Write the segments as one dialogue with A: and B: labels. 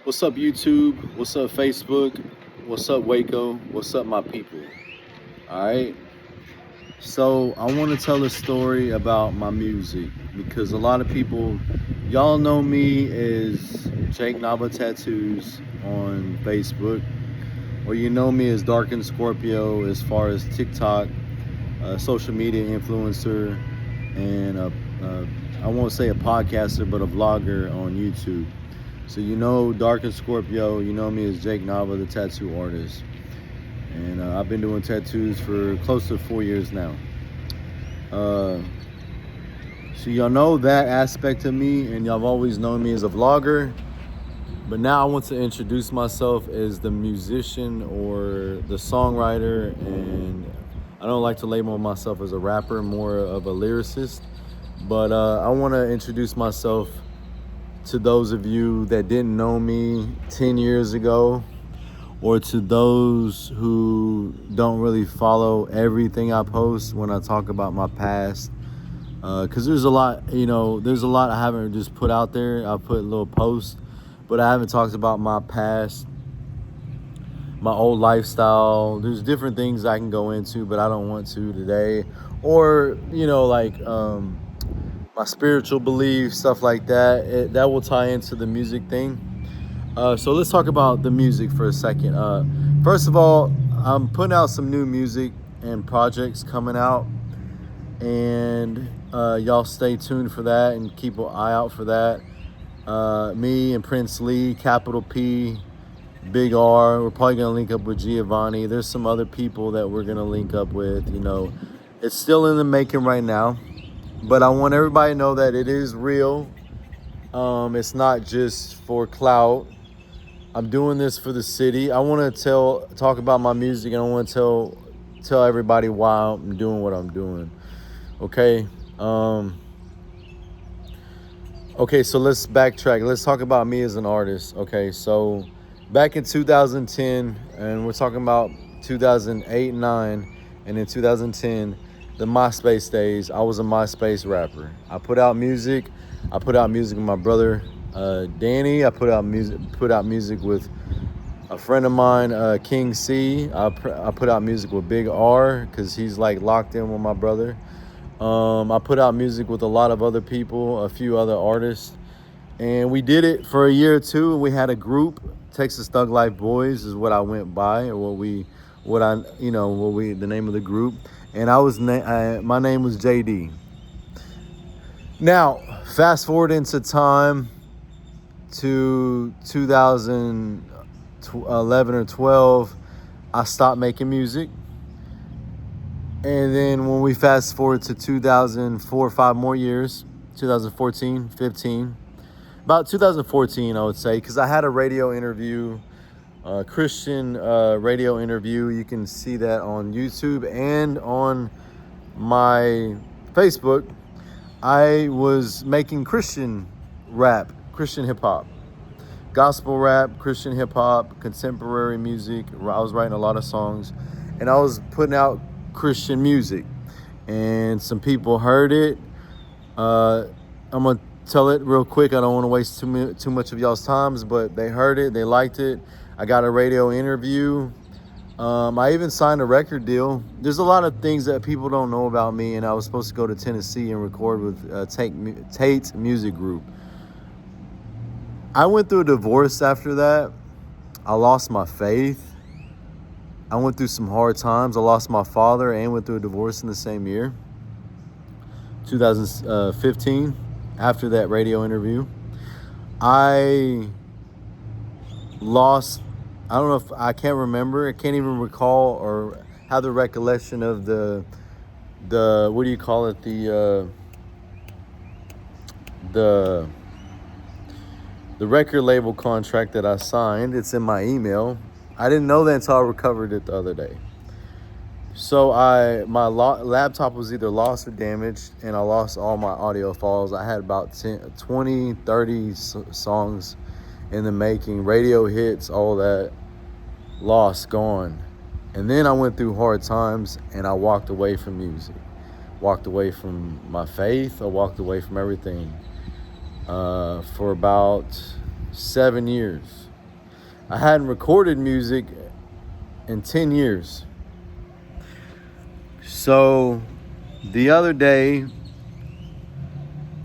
A: What's up, YouTube? What's up, Facebook? What's up, Waco? What's up, my people? All right. So, I want to tell a story about my music because a lot of people, y'all know me as Jake Naba Tattoos on Facebook, or you know me as Darkened Scorpio as far as TikTok, social media influencer, and I won't say a podcaster, but a vlogger on YouTube. So you know Dark and Scorpio, you know me as Jake Nava, the tattoo artist. And I've been doing tattoos for close to 4 years now. So y'all know that aspect of me, and y'all have always known me as a vlogger. But now I want to introduce myself as the musician or the songwriter, and I don't like to label myself as a rapper, more of a lyricist. But I want to introduce myself to those of you that didn't know me 10 years ago, or to those who don't really follow everything I post when I talk about my past. Because there's a lot I haven't just put out there. I put little posts, but I haven't talked about my past, my old lifestyle. There's different things I can go into, but I don't want to today. Or, my spiritual beliefs, stuff like that. That will tie into the music thing. So let's talk about the music for a second. First of all, I'm putting out some new music and projects coming out, and y'all stay tuned for that and keep an eye out for that. Me and Prince Lee, Capital P, Big R. We're probably gonna link up with Giovanni. There's some other people that we're gonna link up with. It's still in the making right now. But I want everybody to know that it is real. It's not just for clout. I'm doing this for the city. I want to talk about my music, and I want to tell everybody why I'm doing what I'm doing. Okay. Okay. So let's backtrack. Let's talk about me as an artist. Okay. So back in 2010, and we're talking about 2008, 9, and in 2010. The MySpace days, I was a MySpace rapper. I put out music. With my brother Danny. I put out music with a friend of mine, King C. I put out music with Big R because he's like locked in with my brother. I put out music with a lot of other people, a few other artists, and we did it for a year or two. And we had a group, Texas Thug Life Boys is what I went by, or the name of the group. And my name was JD. Now, fast forward into time to 2011 or 12, I stopped making music. And then when we fast forward to 2004, 5 more years, 2014, 15, about 2014, I would say, because I had a radio interview, Christian radio interview. You can see that on YouTube and on my Facebook. I was making Christian rap, Christian hip hop, gospel rap, Christian hip hop, contemporary music. I was writing a lot of songs, and I was putting out Christian music, and some people heard it. I'm gonna tell it real quick. I don't want to waste too much of y'all's times, but they heard it, they liked it. I got a radio interview. I even signed a record deal. There's a lot of things that people don't know about me, and I was supposed to go to Tennessee and record with Tate's Music Group. I went through a divorce after that. I lost my faith. I went through some hard times. I lost my father and went through a divorce in the same year, 2015, after that radio interview. I can't remember. I can't even recall or have the recollection of the what do you call it? The record label contract that I signed. It's in my email. I didn't know that until I recovered it the other day. So my laptop was either lost or damaged, and I lost all my audio files. I had about 20, 30 songs in the making, radio hits, all that, lost, gone. And then I went through hard times, and I walked away from music, walked away from my faith. I walked away from everything for about 7 years. I hadn't recorded music in 10 years. So the other day,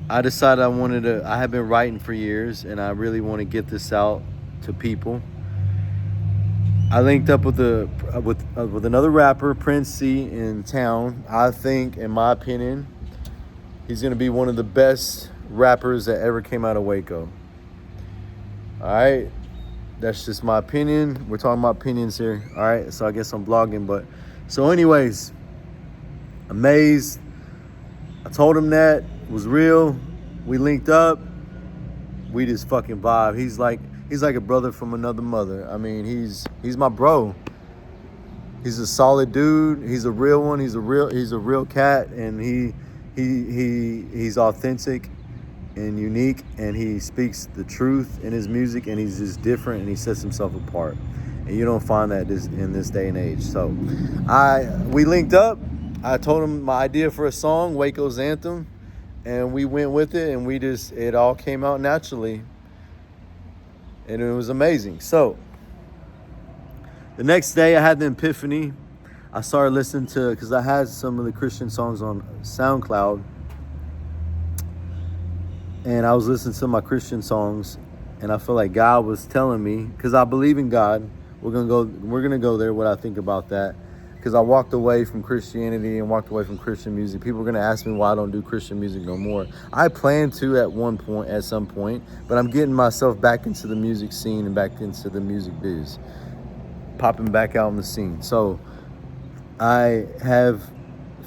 A: I decided I have been writing for years and I really want to get this out to people. I linked up with with another rapper, Prince C, in town. I think, in my opinion, he's going to be one of the best rappers that ever came out of Waco. All right? That's just my opinion. We're talking about opinions here. All right? So I guess I'm blogging. But so anyways, amazed. I told him that. It was real. We linked up. We just fucking vibe. He's like a brother from another mother. I mean, he's my bro. He's a solid dude. He's a real one. He's a real cat, and he's authentic and unique, and he speaks the truth in his music, and he's just different, and he sets himself apart. And you don't find that in this day and age. So we linked up. I told him my idea for a song, WACOS Anthem, and we went with it, and it all came out naturally. And it was amazing. So the next day I had the epiphany. I started listening because I had some of the Christian songs on SoundCloud. And I was listening to my Christian songs. And I feel like God was telling me, because I believe in God. We're gonna go there, what I think about that. Because I walked away from Christianity and walked away from Christian music. People are going to ask me why I don't do Christian music no more. I plan to at some point, but I'm getting myself back into the music scene and back into the music biz, popping back out on the scene. So I have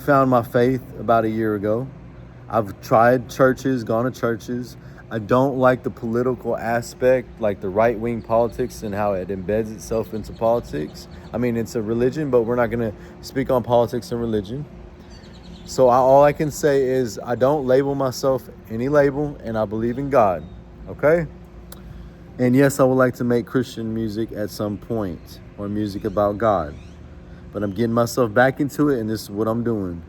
A: found my faith about a year ago. I've tried churches, gone to churches. I don't like the political aspect, like the right-wing politics and how it embeds itself into politics. I mean, it's a religion, but we're not going to speak on politics and religion. So all I can say is I don't label myself any label, and I believe in God, okay? And yes, I would like to make Christian music at some point, or music about God. But I'm getting myself back into it, and this is what I'm doing.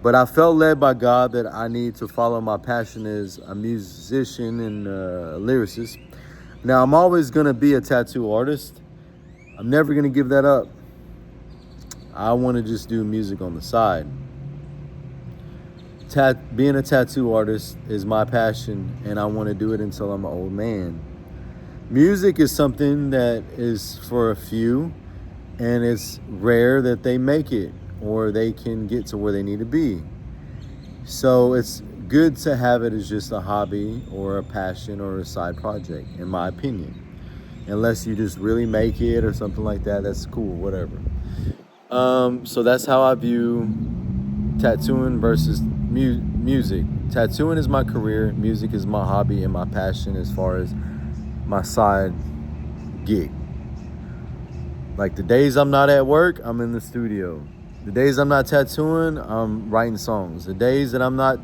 A: But I felt led by God that I need to follow my passion as a musician and a lyricist. Now, I'm always going to be a tattoo artist. I'm never going to give that up. I want to just do music on the side. Being a tattoo artist is my passion, and I want to do it until I'm an old man. Music is something that is for a few, and it's rare that they make it or they can get to where they need to be. So it's good to have it as just a hobby or a passion or a side project, in my opinion. Unless you just really make it or something like that, that's cool, whatever. So that's how I view tattooing versus music. Tattooing is my career, music is my hobby and my passion as far as my side gig. Like the days I'm not at work, I'm in the studio. The days I'm not tattooing, I'm writing songs. The days that I'm not,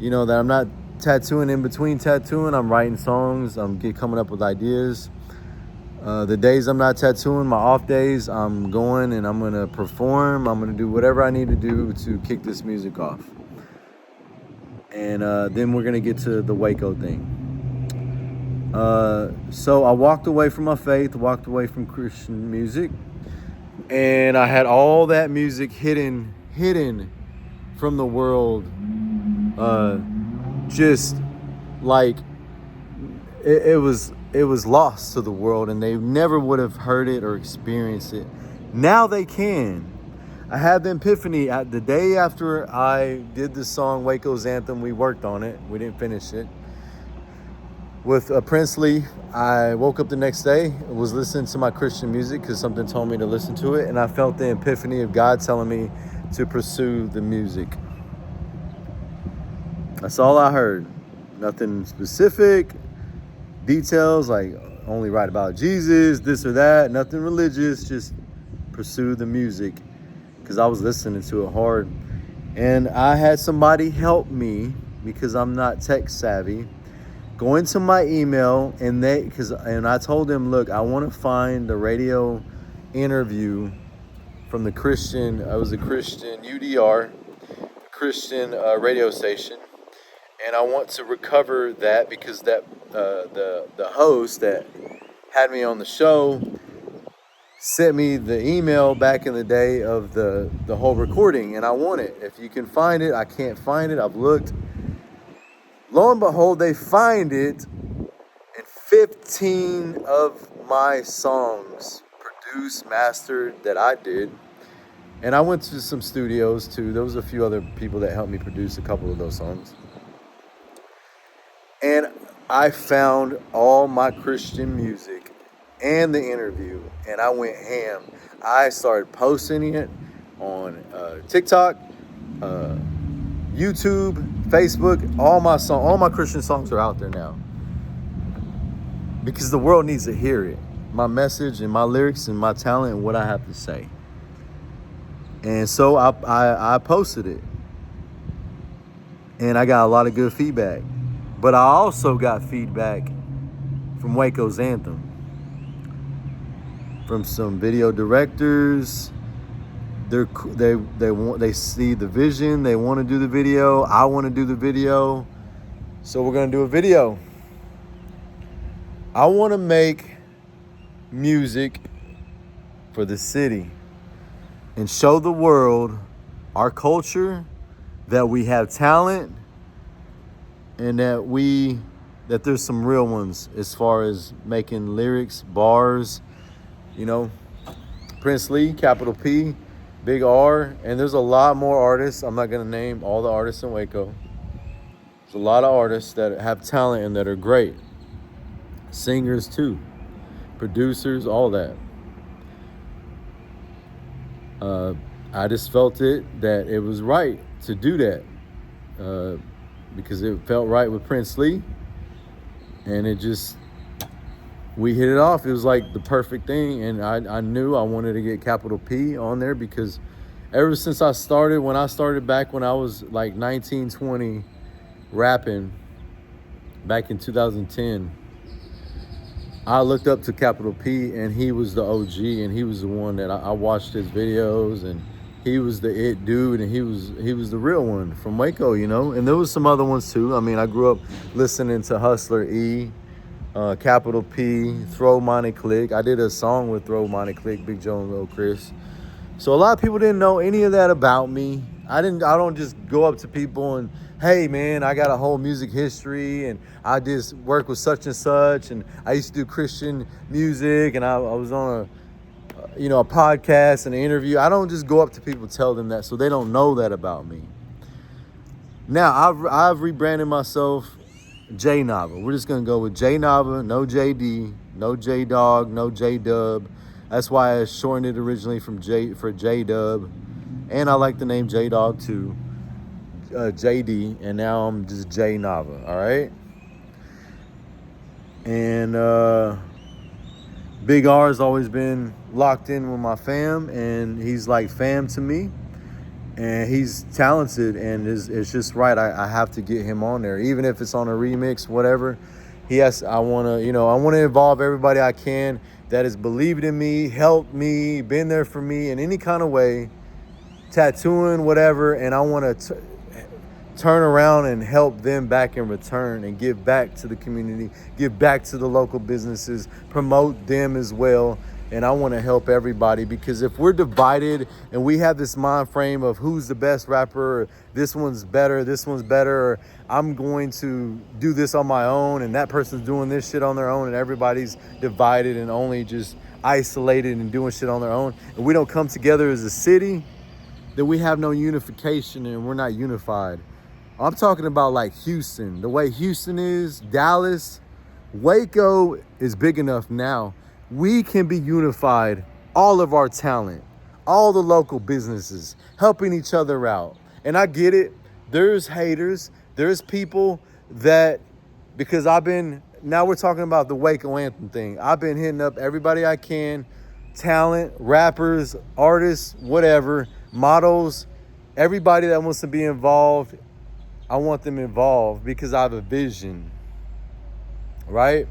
A: that I'm not tattooing in between tattooing, I'm writing songs. I'm coming up with ideas. The days I'm not tattooing, my off days, I'm going and I'm going to perform. I'm going to do whatever I need to do to kick this music off. And then we're going to get to the Waco thing. So I walked away from my faith, walked away from Christian music. And I had all that music hidden from the world. Just like it was lost to the world, and they never would have heard it or experienced it. Now they can. I had the epiphany the day after I did the song WACOS Anthem. We worked on it. We didn't finish it. With Prince Lee, I woke up the next day, was listening to my Christian music because something told me to listen to it, and I felt the epiphany of God telling me to pursue the music. That's all I heard. Nothing specific, details like only write about Jesus, this or that, nothing religious, just pursue the music because I was listening to it hard. And I had somebody help me because I'm not tech savvy. Go into my email and I told them, look, I want to find a radio interview from the Christian. I was a Christian UDR, Christian radio station, and I want to recover that because that the host that had me on the show, sent me the email back in the day of the whole recording, and I want it. If you can find it, I can't find it. I've looked. Lo and behold, they find it, and 15 of my songs produced, mastered, that I did. And I went to some studios too. There was a few other people that helped me produce a couple of those songs. And I found all my Christian music and the interview, and I went ham. I started posting it on TikTok, YouTube, Facebook. All my Christian songs are out there now, because the world needs to hear it. My message and my lyrics and my talent and what I have to say. And so I posted it, and I got a lot of good feedback. But I also got feedback from WACOS Anthem, from some video directors. They see the vision. They want to do the video. I want to do the video. So we're gonna do a video. I want to make music for the city and show the world our culture, that we have talent, and that there's some real ones as far as making lyrics, bars, Prince Lee, capital P, big R, and there's a lot more artists. I'm not gonna name all the artists in Waco. There's a lot of artists that have talent and that are great. Singers too, producers, all that. I just felt that it was right to do that, because it felt right with Prince Lee, and we hit it off. It was like the perfect thing, and I knew I wanted to get capital P on there, because ever since when I started back when I was like 19, 20, rapping back in 2010, I looked up to capital P, and he was the OG, and he was the one that I watched his videos, and he was the it dude, and he was the real one from Waco, And there was some other ones too. I mean, I grew up listening to Hustler E, capital P, Throw Money Click. I did a song with Throw Money Click, Big Joe and Lil Chris. So a lot of people didn't know any of that about me. I don't just go up to people and, hey man, I got a whole music history, and I just work with such and such, and I used to do Christian music, and I was on a podcast and an interview. I don't just go up to people and tell them that, so they don't know that about me. Now I've rebranded myself J Nava. We're just gonna go with J Nava, no JD, no J Dog, no J Dub. That's why I shortened it originally from J for J Dub, and I like the name J Dog too, JD, and now I'm just J Nava. All right, and Big R has always been locked in with my fam, and he's like fam to me, and he's talented, and it's just right. I have to get him on there, even if it's on a remix, whatever. I want to involve everybody I can that has believed in me, helped me, been there for me in any kind of way, tattooing, whatever, and I want to turn around and help them back in return, and give back to the community, give back to the local businesses, promote them as well. And I want to help everybody, because if we're divided and we have this mind frame of who's the best rapper, or this one's better, or I'm going to do this on my own, and that person's doing this shit on their own, and everybody's divided and only just isolated and doing shit on their own, and we don't come together as a city, then we have no unification, and we're not unified. I'm talking about like Houston, the way Houston is, Dallas, Waco is big enough now. We can be unified, all of our talent, all the local businesses, helping each other out. And I get it. There's haters. There's people that, because now we're talking about the Waco Anthem thing. I've been hitting up everybody I can, talent, rappers, artists, whatever, models, everybody that wants to be involved. I want them involved because I have a vision, right?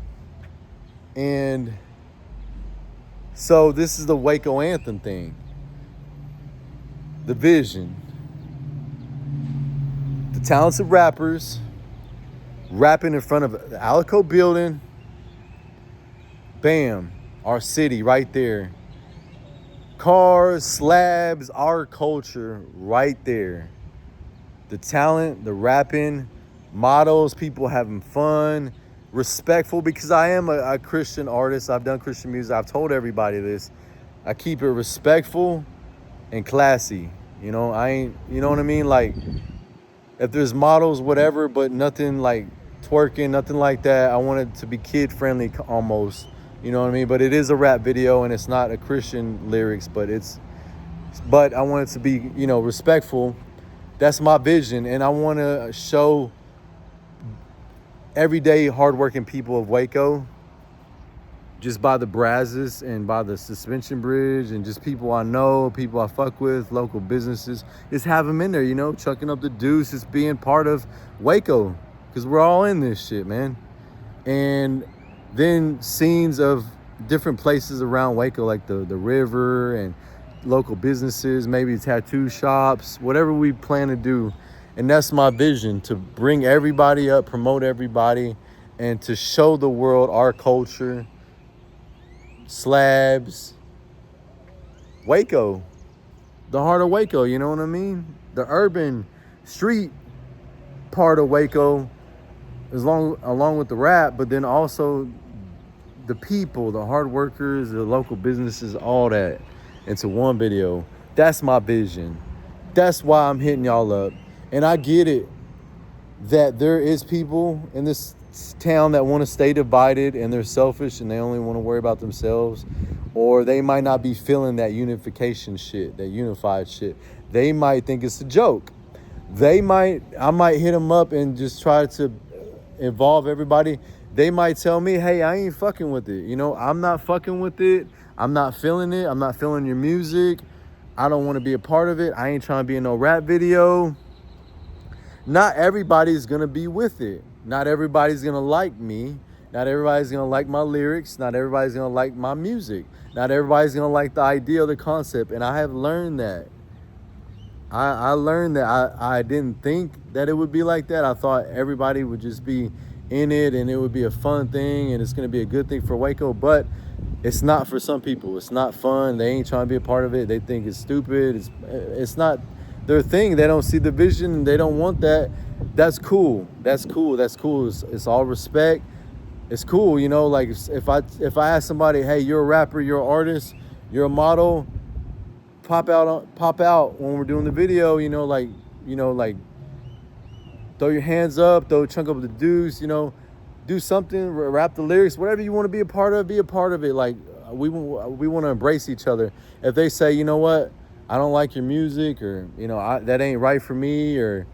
A: And so this is the Waco Anthem thing. The vision. The talented rappers rapping in front of the Alico building, Bam, our city right there. Cars, slabs, our culture right there. The talent, the rapping, models, people having fun, respectful, because I am a Christian artist. I've done Christian music. I've told everybody this. I keep it respectful and classy. You know, I ain't, you know what I mean? Like, if there's models, whatever, but nothing like twerking, nothing like that. I want it to be kid friendly almost. You know what I mean? But it is a rap video and it's not a Christian lyrics, but I want it to be, you know, respectful. That's my vision. And I want to show everyday hardworking people of Waco, just by the brasses and by the suspension bridge and just people I know, people I fuck with, local businesses, just have them in there, you know, chucking up the deuce, just being part of Waco, because we're all in this shit, man. And then scenes of different places around Waco, like the river and local businesses, maybe tattoo shops, whatever we plan to do. And that's my vision, to bring everybody up, promote everybody, and to show the world our culture. Slabs, Waco, the heart of Waco, you know what I mean? The urban street part of Waco, along with the rap, but then also the people, the hard workers, the local businesses, all that into one video. That's my vision. That's why I'm hitting y'all up. And I get it that there is people in this town that want to stay divided and they're selfish and they only want to worry about themselves, or they might not be feeling that unification shit, that unified shit. They might think it's a joke. I might hit them up and just try to involve everybody. They might tell me, hey, I ain't fucking with it. You know, I'm not fucking with it. I'm not feeling it. I'm not feeling your music. I don't want to be a part of it. I ain't trying to be in no rap video. Not everybody's going to be with it. Not everybody's going to like me. Not everybody's going to like my lyrics. Not everybody's going to like my music. Not everybody's going to like the idea, the concept. And I have learned that. I learned that I didn't think that it would be like that. I thought everybody would just be in it and it would be a fun thing and it's going to be a good thing for Waco. But it's not for some people. It's not fun. They ain't trying to be a part of it. They think it's stupid. It's not their thing. They don't see the vision and they don't want that. That's cool. That's cool. That's cool. It's all respect. It's cool, you know, like if I ask somebody, hey, you're a rapper, you're an artist, you're a model, pop out when we're doing the video, like throw your hands up, throw a chunk up the deuce, do something, rap the lyrics, whatever you want to be a part of, be a part of it. Like we want to embrace each other. If they say, you know what, I don't like your music, or that ain't right for me, or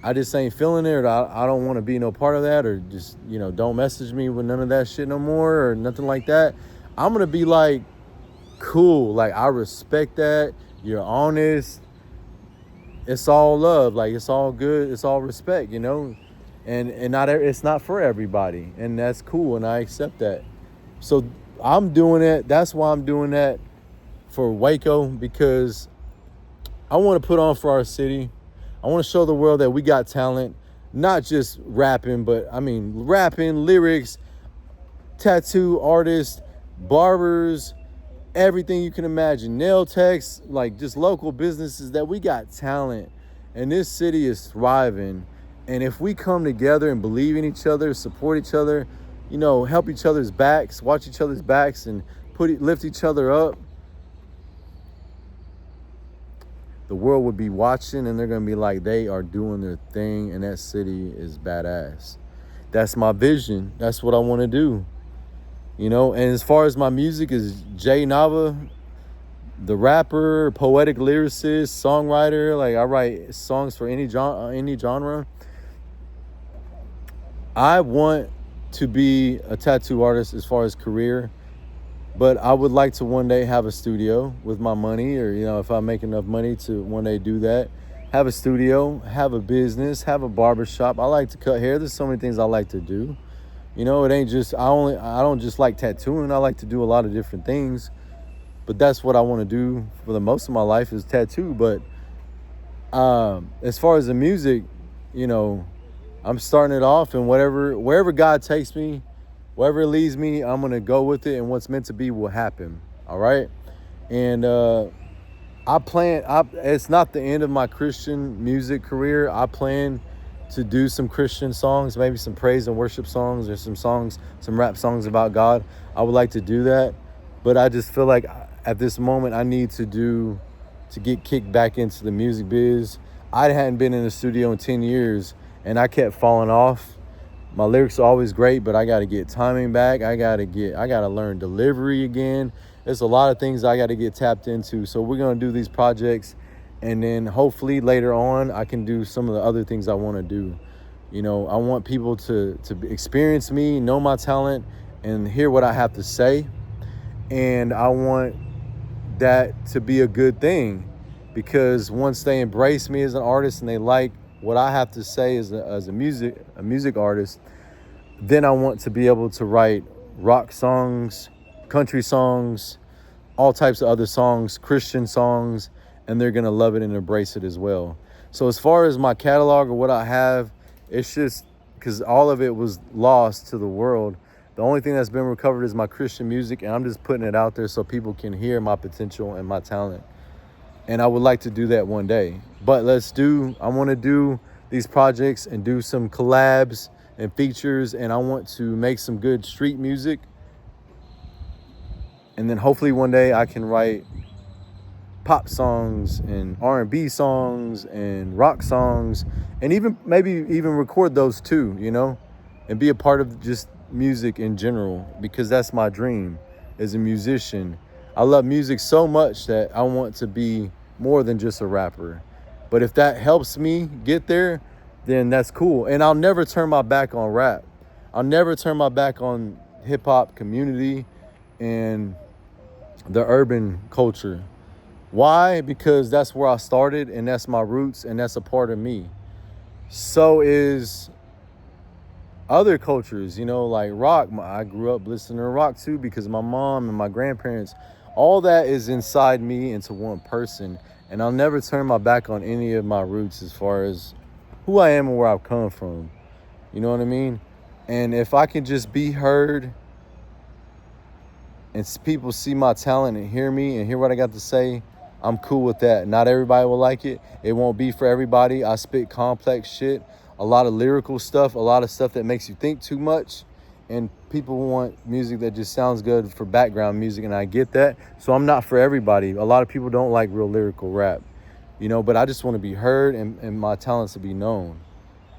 A: I just ain't feeling it, or I don't want to be no part of that, or just, don't message me with none of that shit no more, or nothing like that. I'm going to be like, cool. Like, I respect that. You're honest. It's all love. Like, it's all good. It's all respect, and it's not for everybody, and that's cool. And I accept that. So I'm doing it. That's why I'm doing that for Waco, because I want to put on for our city. I want to show the world that we got talent, not just rapping, but rapping, lyrics, tattoo artists, barbers, everything you can imagine, nail techs, like just local businesses, that we got talent, and this city is thriving. And if we come together and believe in each other, support each other, help each other's backs, watch each other's backs, and lift each other up, the world would be watching, and they're going to be like, they are doing their thing, and that city is badass. That's my vision. That's what I want to do. And as far as my music is Jay Nava, the rapper, poetic lyricist, songwriter. Like, I write songs for any genre. I want to be a tattoo artist as far as career, but I would like to one day have a studio with my money, or, if I make enough money to one day do that, have a studio, have a business, have a barbershop. I like to cut hair. There's so many things I like to do. It ain't just, I don't just like tattooing. I like to do a lot of different things, but that's what I want to do for the most of my life, is tattoo. But as far as the music, I'm starting it off, and wherever God takes me, wherever it leads me, I'm gonna go with it, and what's meant to be will happen. All right. And it's not the end of my Christian music career. I plan to do some Christian songs, maybe some praise and worship songs, or some rap songs about God. I would like to do that, but I just feel like at this moment I need to get kicked back into the music biz. I hadn't been in the studio in 10 years, and I kept falling off. My lyrics are always great, but I got to get timing back. I got to learn delivery again. There's a lot of things I got to get tapped into. So we're going to do these projects, and then hopefully later on I can do some of the other things I want to do. You know, I want people to experience me, know my talent, and hear what I have to say. And I want that to be a good thing, because once they embrace me as an artist and they like what I have to say as a music artist, then I want to be able to write rock songs, country songs, all types of other songs, Christian songs, and they're gonna love it and embrace it as well. So as far as my catalog or what I have, it's just because all of it was lost to the world. The only thing that's been recovered is my Christian music, and I'm just putting it out there so people can hear my potential and my talent. And I would like to do that one day. But I want to do these projects and do some collabs and features, and I want to make some good street music. And then hopefully one day I can write pop songs and R&B songs and rock songs, and maybe even record those too, you know, and be a part of just music in general, because that's my dream as a musician. I love music so much that I want to be more than just a rapper. But if that helps me get there, then that's cool. And I'll never turn my back on rap. I'll never turn my back on hip hop community and the urban culture. Why? Because that's where I started, and that's my roots, and that's a part of me. So is other cultures, you know, like rock. I grew up listening to rock too, because my mom and my grandparents, all that is inside me into one person. And I'll never turn my back on any of my roots as far as who I am and where I've come from. You know what I mean? And if I can just be heard and people see my talent and hear me and hear what I got to say, I'm cool with that. Not everybody will like it. It won't be for everybody. I spit complex shit, a lot of lyrical stuff, a lot of stuff that makes you think too much. And people want music that just sounds good for background music, and I get that. So I'm not for everybody. A lot of people don't like real lyrical rap, you know, but I just want to be heard and my talents to be known.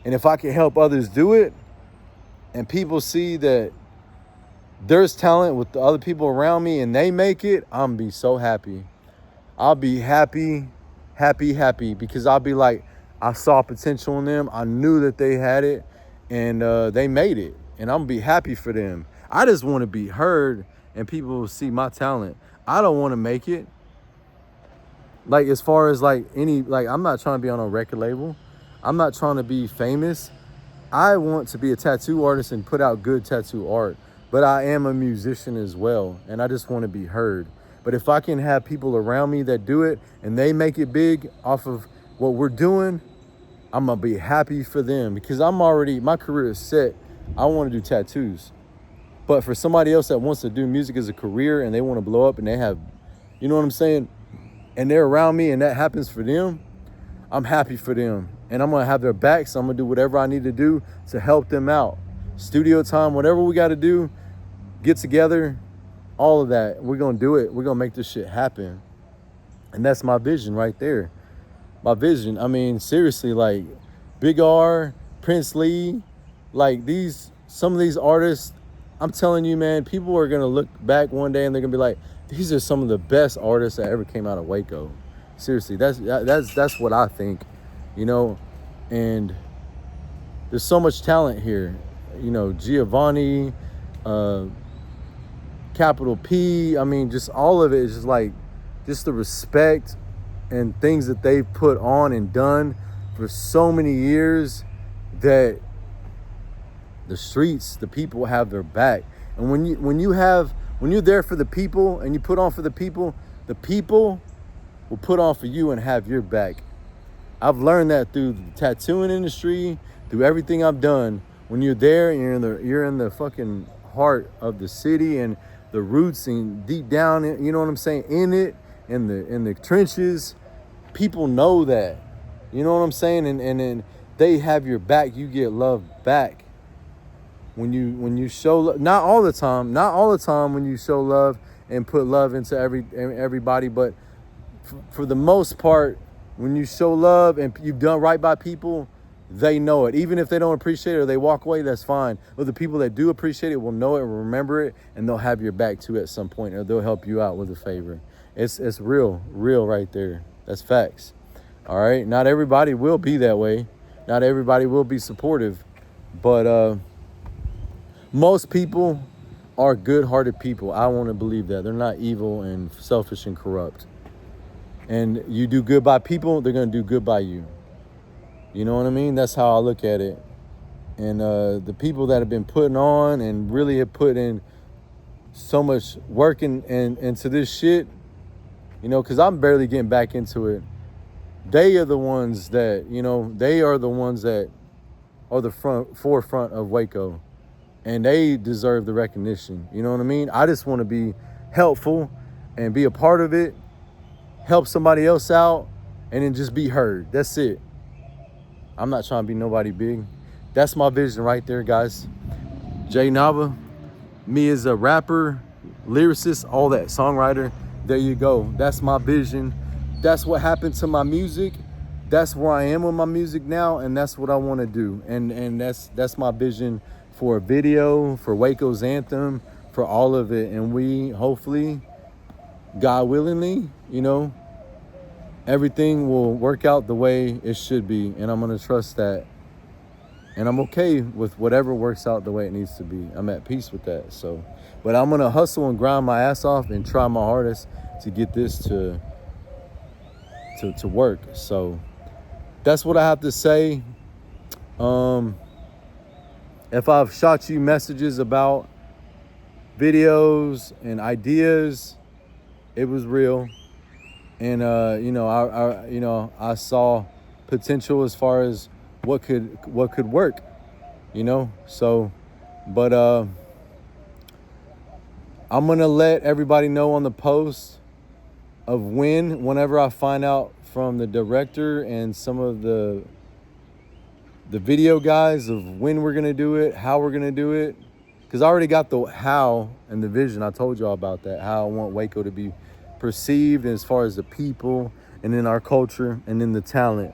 A: And if I can help others do it, and people see that there's talent with the other people around me and they make it, I'm be so happy. I'll be happy, because I'll be like, I saw potential in them. I knew that they had it, and they made it. And I'm gonna be happy for them. I just want to be heard and people will see my talent. I don't want to make it. Like, as far as like I'm not trying to be on a record label. I'm not trying to be famous. I want to be a tattoo artist and put out good tattoo art. But I am a musician as well, and I just want to be heard. But if I can have people around me that do it and they make it big off of what we're doing, I'm gonna be happy for them, because my career is set. I want to do tattoos. But for somebody else that wants to do music as a career and they want to blow up and they have, you know what I'm saying, and they're around me and that happens for them, I'm happy for them. And I'm going to have their back, so I'm going to do whatever I need to do to help them out. Studio time, whatever we got to do, get together, all of that. We're going to do it. We're going to make this shit happen. And that's my vision right there. My vision. I mean, seriously, like Big R, Prince Lee, like some of these artists, I'm telling you, man, people are going to look back one day and they're going to be like, these are some of the best artists that ever came out of Waco. Seriously, that's what I think, you know. And there's so much talent here, you know. Giovanni, Capital P, I mean, just all of it is just like, just the respect and things that they've put on and done for so many years, that the streets, the people have their back. And when you're there for the people and you put on for the people will put on for you and have your back. I've learned that through the tattooing industry, through everything I've done. When you're there and you're in the fucking heart of the city and the roots and deep down, you know what I'm saying, in it, in the trenches. People know that. You know what I'm saying? And then they have your back. You get love back. When you show love, not all the time when you show love and put love into everybody, but for the most part, when you show love and you've done right by people, they know it. Even if they don't appreciate it or they walk away, that's fine. But the people that do appreciate it will know it, remember it, and they'll have your back too at some point, or they'll help you out with a favor. It's real right there. That's facts. All right. Not everybody will be that way. Not everybody will be supportive, but most people are good-hearted people. I want to believe that. They're not evil and selfish and corrupt. And you do good by people, they're going to do good by you. You know what I mean? That's how I look at it. And the people that have been putting on and really have put in so much work into this shit, you know, because I'm barely getting back into it. They are the ones that, you know, they are the ones that are the forefront of Waco. And they deserve the recognition. You know what I mean? I just want to be helpful and be a part of it, help somebody else out, and then just be heard. That's it. I'm not trying to be nobody big. That's my vision right there, guys. Jay Nava, me as a rapper, lyricist, all that, songwriter. There you go. That's my vision. That's what happened to my music. That's where I am with my music now, and that's what I want to do. And that's my vision for a video, for WACOS Anthem, for all of it. And we, hopefully, God willingly, you know, everything will work out the way it should be. And I'm going to trust that. And I'm okay with whatever works out the way it needs to be. I'm at peace with that. So, but I'm going to hustle and grind my ass off and try my hardest to get this to work. So that's what I have to say. If I've shot you messages about videos and ideas, it was real. And you know, I saw potential as far as what could work, you know. So, but I'm gonna let everybody know on the post of whenever I find out from the director and some of the video guys of when we're gonna do it, how we're gonna do it. Because I already got the how and the vision. I told y'all about that, how I want Waco to be perceived as far as the people and in our culture and in the talent.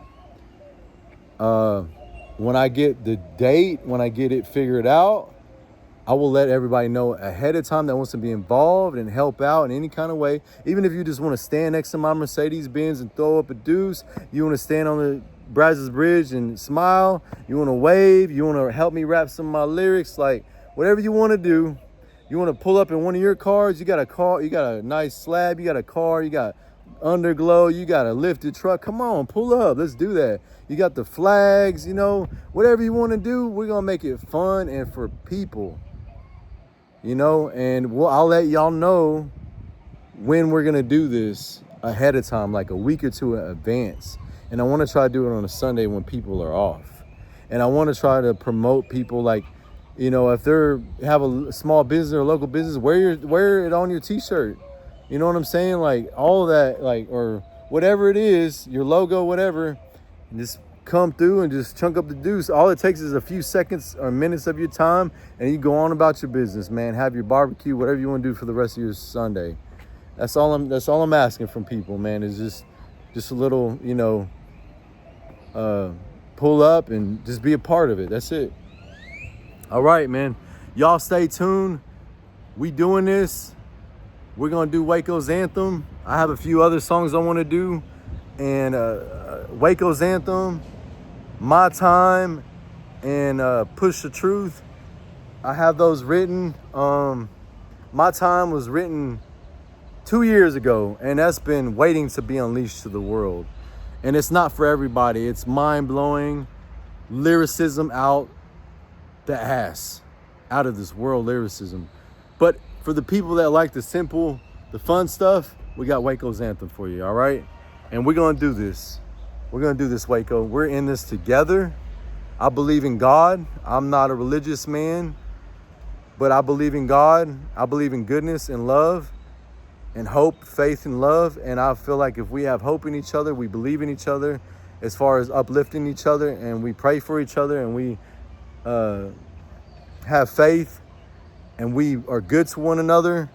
A: When I get the date, when I get it figured out, I will let everybody know ahead of time that wants to be involved and help out in any kind of way. Even if you just want to stand next to my Mercedes-Benz and throw up a deuce, you want to stand on the Brazos Bridge and smile, you want to wave, you want to help me rap some of my lyrics, like whatever you want to do. You want to pull up in one of your cars, you got a car, you got a nice slab, you got a car, you got underglow, you got a lifted truck. Come on, pull up, let's do that. You got the flags, you know, whatever you want to do, we're going to make it fun and for people, you know, and I'll let y'all know when we're going to do this ahead of time, like a week or two in advance. And I want to try to do it on a Sunday when people are off. And I want to try to promote people, like, you know, if they're have a small business or local business, wear it on your t-shirt. You know what I'm saying? Like all of that, like, or whatever it is, your logo, whatever, and just come through and just chunk up the deuce. All it takes is a few seconds or minutes of your time, and you go on about your business, man. Have your barbecue, whatever you want to do for the rest of your Sunday. That's all I'm asking from people, man, is just a little, you know, pull up and just be a part of it. That's it. All right, man. Y'all stay tuned. We doing this. We're going to do WACOS Anthem. I have a few other songs I want to do. And WACOS Anthem, My Time, and Push the Truth. I have those written. My Time was written 2 years ago, and that's been waiting to be unleashed to the world. And it's not for everybody. It's mind-blowing lyricism out the ass, out of this world lyricism. But for the people that like the simple, the fun stuff, we got WACOS Anthem for you, all right? And we're going to do this. We're going to do this, Waco. We're in this together. I believe in God. I'm not a religious man, But I believe in God. I believe in goodness and love and hope, faith and love. And I feel like if we have hope in each other, we believe in each other as far as uplifting each other, and we pray for each other, and we have faith, and we are good to one another,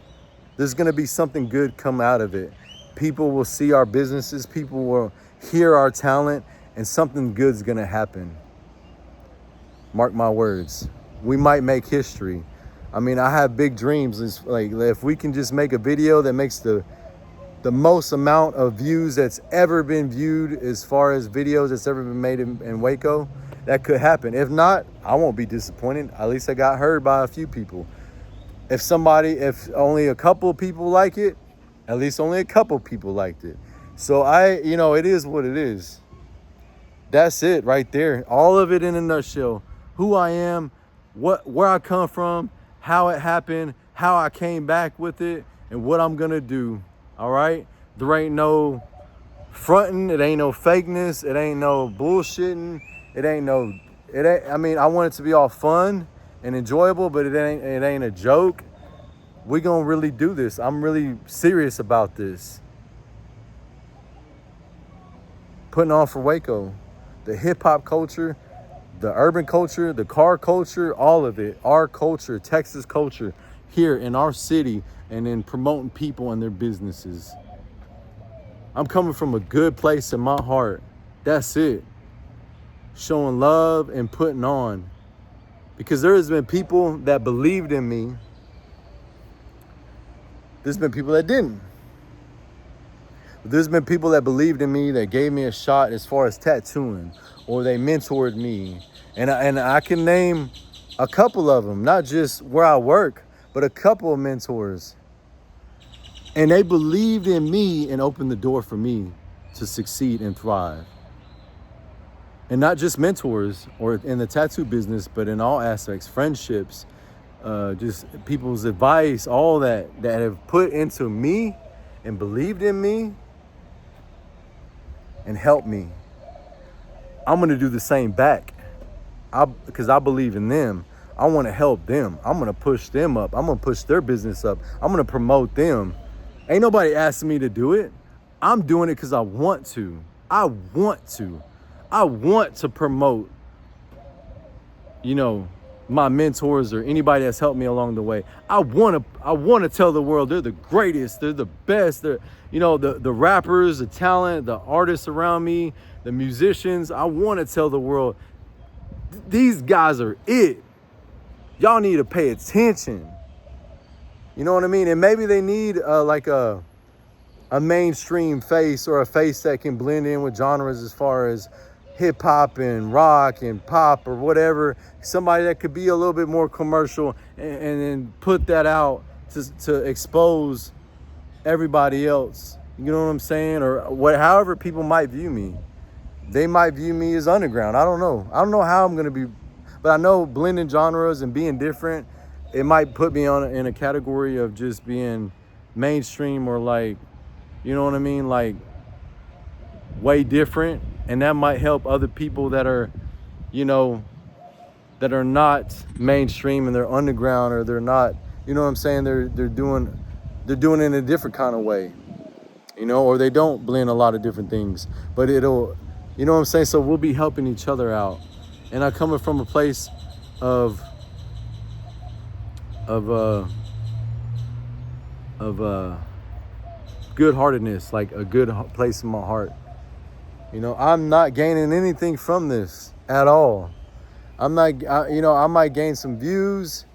A: there's going to be something good come out of it. People will see our businesses, people will hear our talent, and something good's going to happen. Mark my words. We might make history. I mean, I have big dreams. It's like if we can just make a video that makes the most amount of views that's ever been viewed as far as videos that's ever been made in Waco, that could happen. If not, I won't be disappointed. At least I got heard by a few people. If only a couple of people like it, at least only a couple people liked it. So it is what it is. That's it right there. All of it in a nutshell. Who I am, where I come from, how it happened, how I came back with it, and what I'm gonna do. All right? There ain't no fronting, it ain't no fakeness, it ain't no bullshitting, I want it to be all fun and enjoyable, but it ain't a joke. We gonna really do this. I'm really serious about this. Putting on for Waco. The hip hop culture, the urban culture, the car culture, all of it. Our culture, Texas culture, here in our city, and in promoting people and their businesses. I'm coming from a good place in my heart. That's it. Showing love and putting on. Because there has been people that believed in me. There's been people that didn't. There's been people that believed in me, that gave me a shot as far as tattooing, or they mentored me. And I can name a couple of them, not just where I work, but a couple of mentors. And they believed in me and opened the door for me to succeed and thrive. And not just mentors or in the tattoo business, but in all aspects, friendships, just people's advice, all that have put into me and believed in me and helped me. I'm going to do the same back because I believe in them. I want to help them. I'm going to push them up. I'm going to push their business up. I'm going to promote them. Ain't nobody asking me to do it. I'm doing it because I want to. I want to promote, my mentors or anybody that's helped me along the way. I want to tell the world they're the greatest, they're the best, they're, the rappers, the talent, the artists around me, the musicians. I want to tell the world these guys are it. Y'all need to pay attention. You know what I mean? And maybe they need a mainstream face, or a face that can blend in with genres as far as hip hop and rock and pop or whatever. Somebody that could be a little bit more commercial and then put that out to expose everybody else. You know what I'm saying? Or however people might view me. They might view me as underground. I don't know. I don't know how I'm going to be, but I know blending genres and being different, it might put me in a category of just being mainstream or like, you know what I mean? Like way different. And that might help other people that are, that are not mainstream and they're underground, or they're not, you know what I'm saying? They're doing it in a different kind of way, or they don't blend a lot of different things, but it'll, you know what I'm saying? So we'll be helping each other out. And I'm coming from a place of good-heartedness, like a good place in my heart. I'm not gaining anything from this at all. I might gain some views.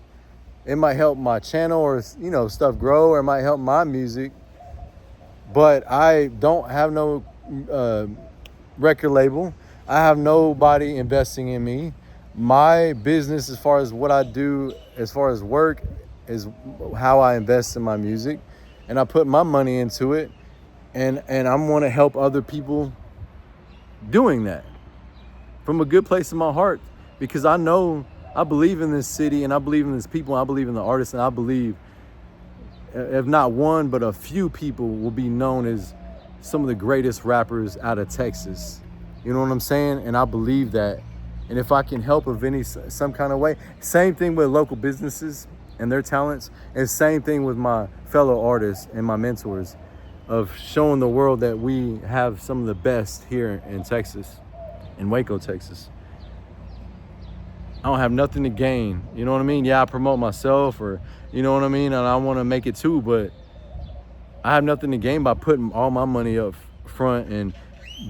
A: It might help my channel or, stuff grow, or it might help my music. But I don't have no record label. I have nobody investing in me. My business, as far as what I do, as far as work, is how I invest in my music. And I put my money into it. And I want to help other people doing that from a good place in my heart, because I believe in this city, and I believe in this people, and I believe in the artists, and I believe if not one but a few people will be known as some of the greatest rappers out of Texas. You know what I'm saying? And I believe that. And if I can help of some kind of way, same thing with local businesses. and their talents. And same thing with my fellow artists and my mentors, of showing the world that we have some of the best here in Texas, in Waco, Texas. I don't have nothing to gain. You know what I mean? Yeah, I promote myself, or you know what I mean? And I want to make it too, but I have nothing to gain by putting all my money up front and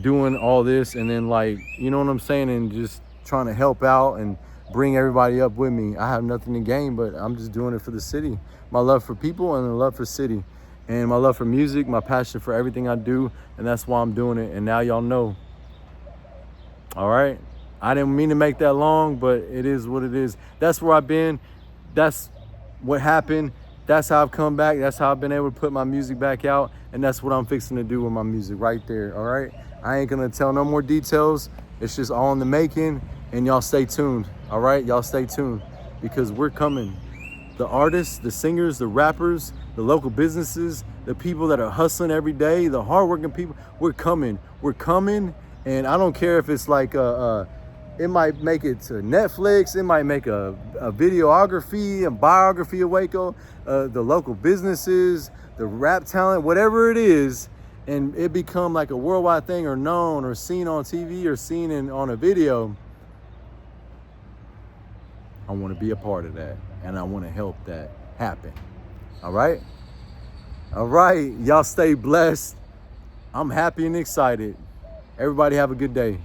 A: doing all this, and then, like, you know what I'm saying? And just trying to help out and bring everybody up with me. I have nothing to gain, but I'm just doing it for the city. My love for people and the love for city, and my love for music, my passion for everything I do. And that's why I'm doing it. And now y'all know. All right. I didn't mean to make that long, but it is what it is. That's where I've been. That's what happened. That's how I've come back. That's how I've been able to put my music back out. And that's what I'm fixing to do with my music right there. All right. I ain't going to tell no more details. It's just all in the making. And y'all stay tuned. All right. Y'all stay tuned, because we're coming. The artists, the singers, the rappers, the local businesses, the people that are hustling every day, the hardworking people, we're coming. We're coming. And I don't care if it's like it might make it to Netflix. It might make a videography, a biography of Waco, the local businesses, the rap talent, whatever it is, and it become like a worldwide thing, or known, or seen on TV, or seen on a video. I want to be a part of that, and I want to help that happen. All right? All right. Y'all stay blessed. I'm happy and excited. Everybody have a good day.